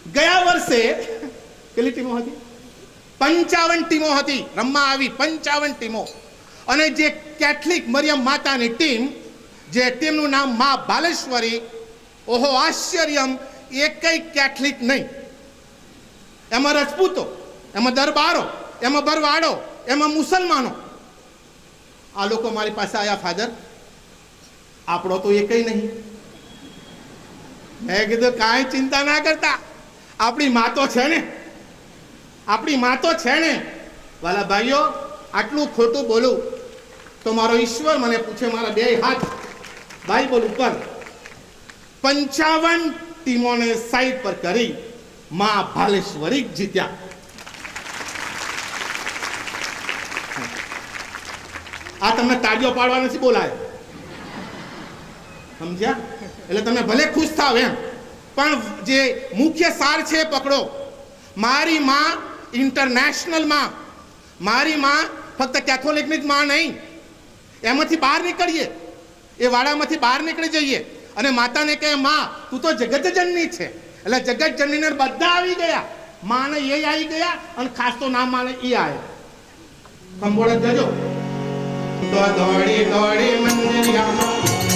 ગયા વર્ષે કેટલી ટીમો હતી? 55 ટીમો હતી રમવા આવી, 55 ટીમો. અને જે કેથલિક મરિયમ માતાની ટીમ, જે ટીમનું નામ મા બાલેશ્વરી, ઓહો આશ્ચર્યમ, એકય કેથલિક નહીં. એમાં રજપૂતો, એમાં દરબારો, એમાં બરવાડો, એમાં મુસલમાનો. આ લોકો મારી પાસે આવ્યા, ફાધર આપણો તો એકય નહીં. મેં કીધું કાંઈ ચિંતા ના કરતા, આપણી માં તો છે ને, આપણી માં તો છે ને. વાલા ભાઈઓ, આટલું ખોટું બોલું તો મારો ઈશ્વર મને પૂછે, મારા બે હાથ બાઇબલ ઉપર 55 ટીમોને સાઈડ પર કરી મા ભાલેશ્વરી જીત્યા. આ તમને તાળીઓ પાડવા નથી બોલાય, સમજ્યા? એટલે તમે ભલે ખુશ થાવ એમ, પણ જે મુખ્ય સાર છે પકડો. મારી માં ઇન્ટરનેશનલ માં, મારી માં ફક્ત કેથોલિકની જ માં નહીં. એમાંથી બહાર નીકળીએ, એ વાડામાંથી બહાર નીકળી જઈએ અને માતાને કહે, માં તું તો જગતજનની છે. એટલે જગતજનનીને બધા આવી ગયા, માને એ આવી ગયા, અને ખાસ તો નામ માને એ આવ્યા. સંભોળ જજો. તો દોડી દોડી મંદિરમાં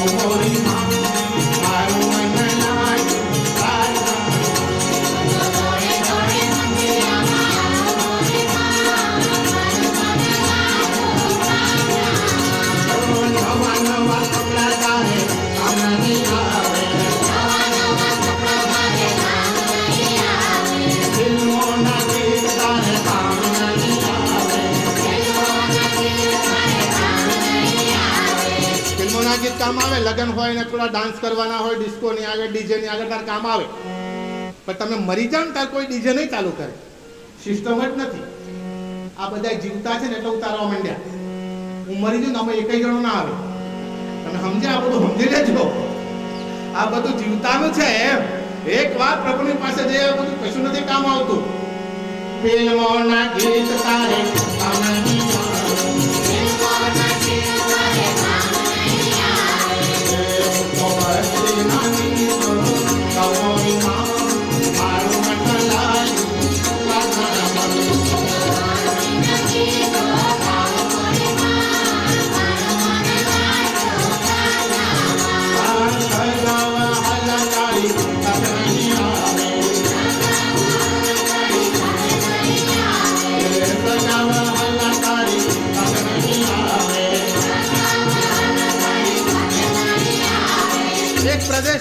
ઓહોરી માં, મારું મન લાગ્યું ગીત કામ આવે, લગ્ન હોય ને થોડા ડાન્સ કરવાના હોય, ડિસ્કો ની આગળ, ડીજે ની આગળ તાર કામ આવે. પણ તમે મરી જાવ ને તાર કોઈ ડીજે નહીં ચાલુ કરે, સિસ્ટમ જ નથી. આ બધા જીવતા છે ને એટલે ઉતારવા માંડ્યા. હું મરી જાઉં ને અમે એકય જણો ના આવે. તમે સમજ્યા? આ બધું સમજી લેજો, આ બધું જીવતાનું છે એમ. એક વાર પ્રભુની પાસે જઈએ, આ બધું કશું નથી કામ આવતું. ફિલ્મોના ગીત તારે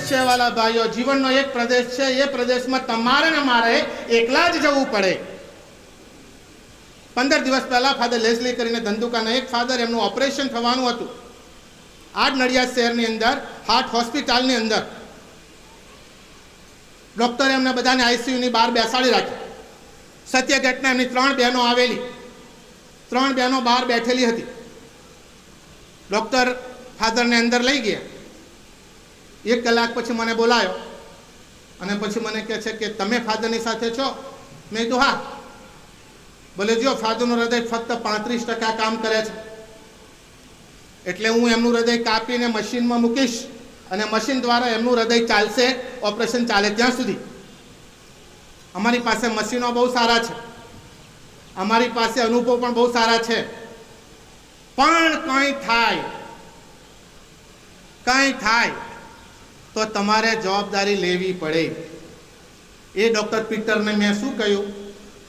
છે વાલા ભાઈઓ. જીવનનો એક પ્રદેશ છે, એ પ્રદેશમાં તમારે ને મારે એકલા જ જવું પડે. 15 દિવસ પહેલા ફાધર લેઝલી કરીને ધંધુકાના એક ફાધર, એમનું ઓપરેશન થવાનું હતું આ જ નડિયાદ શહેરની અંદર, હાર્ટ હોસ્પિટલની અંદર. ડોક્ટરે એમને બધાને આઈસીયુની બહાર બેસાડી રાખી. સત્ય ઘટના, એમની 3 બહેનો આવેલી, 3 બહેનો બહાર બેઠેલી હતી. ડોક્ટર ફાધરને અંદર લઈ ગયા. 1 કલાક પછી મને બોલાયો અને પછી મને કહે છે કે તમે ફાધરની સાથે છો? મેં કીધું હા. બોલે જો ફાધરનું હૃદય ફક્ત 35% કામ કરે છે, એટલે હું એમનું હૃદય કાપીને મશીનમાં મૂકીશ અને મશીન દ્વારા એમનું હૃદય ચાલશે, ઓપરેશન ચાલે ત્યાં સુધી. અમારી પાસે મશીનો બહુ સારા છે, અમારી પાસે અનુભવ પણ બહુ સારા છે, પણ કંઈ થાય તો તમારે જવાબદારી લેવી પડે. એ ડૉક્ટર પીટરને મેં શું કહ્યું,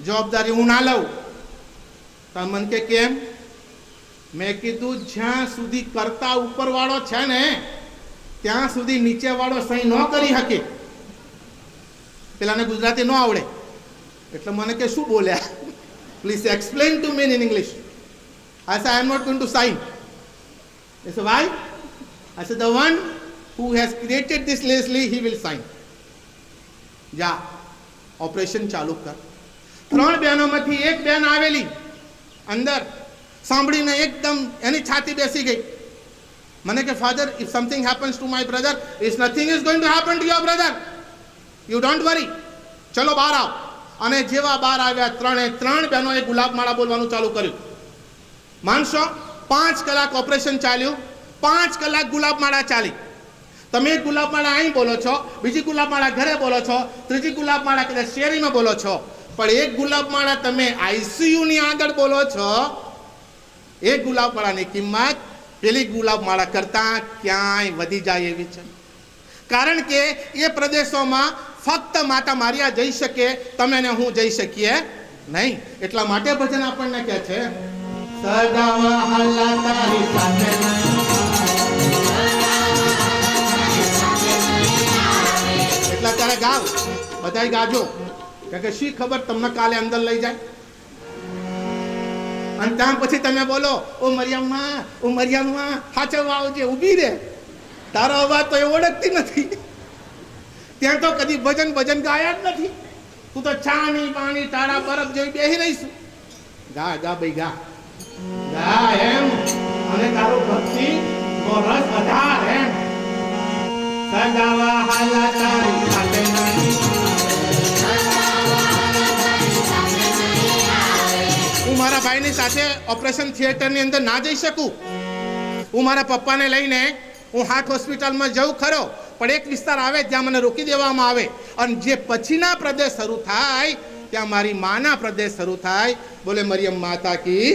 જવાબદારી હું ના લઉં. તો મને કે કેમ? મેં કીધું જ્યાં સુધી કરતા ઉપરવાળો છે ને ત્યાં સુધી નીચેવાળો સહી ન કરી શકે. પેલાને ગુજરાતી ન આવડે એટલે મને કે શું બોલ્યા, please explain to me in English. I said I am not going to sign. He said why? I said the one who has created this Leslie, he will sign. જા ઓપરેશન ચાલુ કર. 3 બહેનોમાંથી એક બહેન આવેલી અંદર, સાંભળીને એકદમ એની છાતી બેસી ગઈ. મને કે father, if something happens to my brother, if nothing is going to happen to your brother, you don't worry, ચલો બહાર આવ. અને જેવા બહાર આવ્યા 3 બહેનોએ ગુલાબમાળા બોલવાનું ચાલુ કર્યું. માનશો 5 કલાક ઓપરેશન ચાલ્યું, 5 કલાક ગુલાબમાળા ચાલી. તમે એક ગુલાબમાળા અહીં બોલો છો, બીજી ગુલાબમાળા ઘરે બોલો છો, ત્રીજી ગુલાબમાળા કદાચ શેરીમાં બોલો છો, પણ એક ગુલાબમાળા તમે આઈસીયુની આગળ બોલો છો, એ ગુલાબમાળાની કિંમત પેલી ગુલાબમાળા કરતાં ક્યાંય વધી જાય એવી છે. કારણ કે એ પ્રદેશોમાં ફક્ત માતા મારિયા જઈ શકે, તમે ને હું જઈ શકીએ નહીં. એટલા માટે ભજન આપણને કહે છે, સદાવા હાલા તારી સાથે એટલા ત્યારે ગાવ, બધાય ગાજો, કે શી ખબર તમને કાલે અંદર લઈ જાય. અને ત્યાં પછી તમે બોલો, ઓ મરિયમમાં હાચવવા આવજે, ઊભી રે, તારો અવાજ તો એ ઓળખતી નથી. ત્યાં તો કદી ભજન ગાયા જ નથી. તું તો છાની પાણી તારા બરફ જેવી બેહી રહીશું. ગા ભાઈ ગા એમ, અને તારો ભક્તિ નો રસ વધાર એમ. સદાવા હાલા તારી સાથે હું મારા ભાઈની સાથે ઓપરેશન થિયેટરની અંદર ના જઈ શકું. હું મારા પપ્પાને લઈને હું હાર્ટ હોસ્પિટલમાં જઉં ખરો, પણ એક વિસ્તાર આવે જ્યાં મને રોકી દેવામાં આવે, અને જે પછીના પ્રદેશ શરૂ થાય ત્યાં મારી માના પ્રદેશ શરૂ થાય. બોલે મરિયમ માતા કી